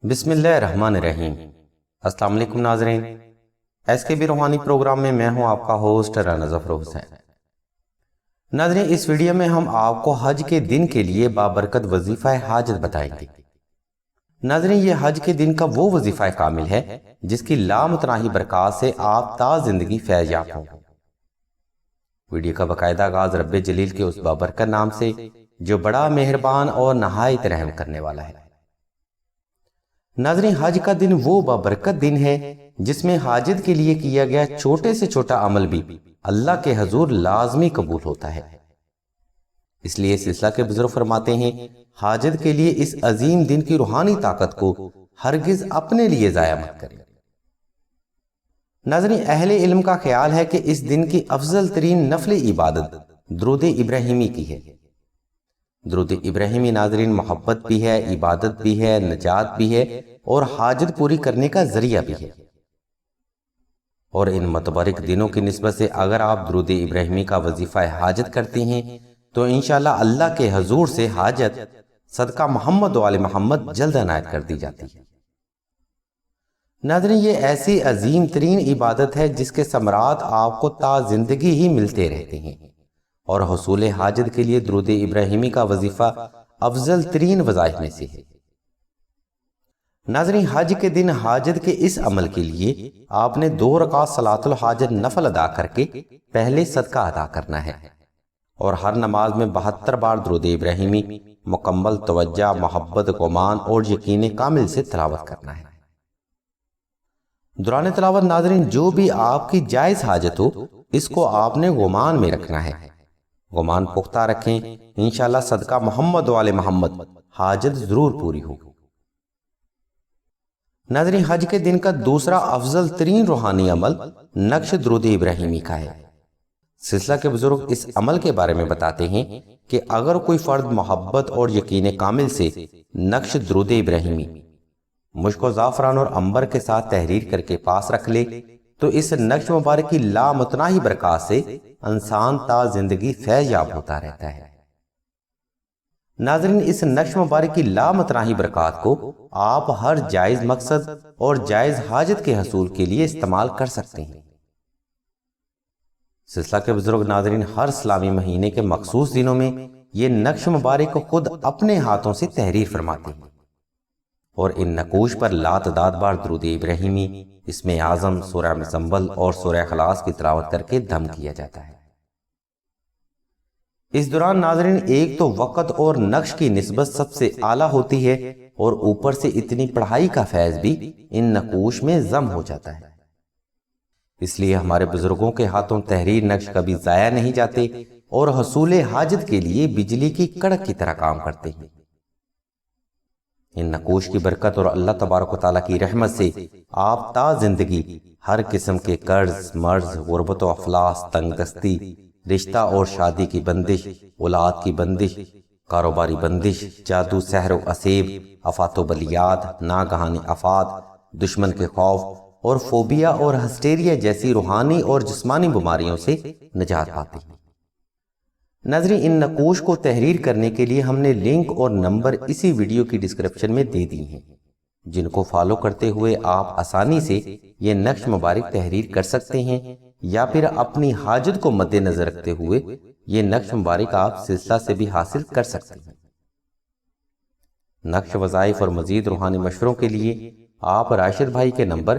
بسم اللہ الرحمن الرحیم۔ السلام علیکم ناظرین، ایس کے بی روحانی پروگرام میں میں ہوں آپ کا ہوسٹ رانا ظفر حسین۔ ناظرین، اس ویڈیو میں ہم آپ کو حج کے دن کے لیے بابرکت وظیفہ حاجت بتائیں گے۔ ناظرین، یہ حج کے دن کا وہ وظیفہ کامل ہے جس کی لامتناہی برکات سے آپ تا زندگی فیض یاب ہوں۔ ویڈیو کا باقاعدہ آغاز رب جلیل کے اس بابرکت نام سے جو بڑا مہربان اور نہایت رحم کرنے والا ہے۔ ناظرین، حج کا دن وہ بابرکت دن ہے جس میں حاجت کے لیے کیا گیا چھوٹے سے چھوٹا عمل بھی اللہ کے حضور لازمی قبول ہوتا ہے۔ اس لیے سلسلہ کے بزرگ فرماتے ہیں، حاجت کے لیے اس عظیم دن کی روحانی طاقت کو ہرگز اپنے لیے ضائع مت کریں۔ ناظرین، اہل علم کا خیال ہے کہ اس دن کی افضل ترین نفل عبادت درود ابراہیمی کی ہے۔ درود ابراہیمی ناظرین محبت بھی ہے، عبادت بھی ہے، نجات بھی ہے اور حاجت پوری کرنے کا ذریعہ بھی ہے۔ اور ان متبارک دنوں کی نسبت سے اگر آپ درود ابراہیمی کا وظیفہ حاجت کرتے ہیں تو انشاءاللہ اللہ کے حضور سے حاجت صدقہ محمد و آل محمد جلد عنایت کر دی جاتی ہے۔ ناظرین، یہ ایسی عظیم ترین عبادت ہے جس کے ثمرات آپ کو تا زندگی ہی ملتے رہتے ہیں، اور حصول حاجت کے لیے درود ابراہیمی کا وظیفہ افضل ترین وظائف میں سے ہے۔ ناظرین، حج کے دن حاجت کے اس عمل کے لیے آپ نے 2 رکعت صلاۃ الحاجت نفل ادا کر کے پہلے صدقہ ادا کرنا ہے، اور ہر نماز میں 72 بار درود ابراہیمی مکمل توجہ، محبت، گمان اور یقین کامل سے تلاوت کرنا ہے۔ دوران تلاوت ناظرین جو بھی آپ کی جائز حاجت ہو اس کو آپ نے گمان میں رکھنا ہے۔ گمان پختہ رکھیں، انشاءاللہ صدقہ محمد و آل محمد حاجت ضرور پوری ہوگی۔ ناظرین، حج کے دن کا دوسرا افضل ترین روحانی عمل نقش درود ابراہیمی کا ہے۔ سلسلہ کے بزرگ اس عمل کے بارے میں بتاتے ہیں کہ اگر کوئی فرد محبت اور یقین کامل سے نقش درود ابراہیمی مشک و زعفران اور عنبر کے ساتھ تحریر کر کے پاس رکھ لے تو اس نقش مبارک کی لامتناہی برکات سے انسان تا زندگی فیض یاب ہوتا رہتا ہے۔ ناظرین، اس نقش مبارک کی لامتناہی برکات کو آپ ہر جائز مقصد اور جائز حاجت کے حصول کے لیے استعمال کر سکتے ہیں۔ سلسلہ کے بزرگ ناظرین ہر اسلامی مہینے کے مخصوص دنوں میں یہ نقش مبارک کو خود اپنے ہاتھوں سے تحریر فرماتے ہیں، اور ان نقوش پر لاتعداد بار درود ابراہیمی، اسم اعظم، سورہ مزمل اور سورہ اخلاص کی تلاوت کر کے دم کیا جاتا ہے۔ اس دوران ناظرین ایک تو وقت اور نقش کی نسبت سب سے اعلیٰ ہوتی ہے، اور اوپر سے اتنی پڑھائی کا فیض بھی ان نقوش میں ضم ہو جاتا ہے۔ اس لیے ہمارے بزرگوں کے ہاتھوں تحریر نقش کبھی ضائع نہیں جاتے اور حصول حاجت کے لیے بجلی کی کڑک کی طرح کام کرتے ہیں۔ ان نقوش کی برکت اور اللہ تبارک و تعالیٰ کی رحمت سے آپ تا زندگی ہر قسم کے قرض، مرض، غربت و افلاس، تنگ دستی، رشتہ اور شادی کی بندش، اولاد کی بندش، کاروباری بندش، جادو، سحر و اسیب، آفات و بلیات، ناگہانی آفات، دشمن کے خوف اور فوبیا اور ہسٹیریا جیسی روحانی اور جسمانی بیماریوں سے نجات پاتے ہیں۔ ناظرین، ان نقوش کو تحریر کرنے کے لیے ہم نے لنک اور نمبر اسی ویڈیو کی ڈسکرپشن میں دے دی ہیں، جن کو فالو کرتے ہوئے آپ آسانی سے یہ نقش مبارک تحریر کر سکتے ہیں، یا پھر اپنی حاجت کو مد نظر رکھتے ہوئے یہ نقش مبارک آپ سلسلہ سے بھی حاصل کر سکتے ہیں۔ نقش وظائف اور مزید روحانی مشوروں کے لیے آپ راشد بھائی کے نمبر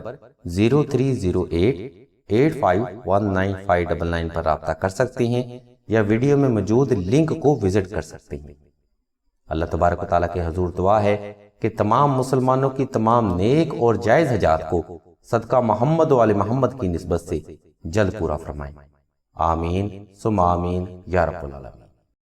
0308851999 پر رابطہ کر سکتے ہیں، یا ویڈیو میں موجود لنک کو وزٹ کر سکتے ہیں۔ اللہ تبارک و تعالیٰ کے حضور دعا ہے کہ تمام مسلمانوں کی تمام نیک اور جائز حاجات کو صدقہ محمد و آل محمد کی نسبت سے جلد پورا فرمائیں۔ آمین ثم آمین یا رب العالمین۔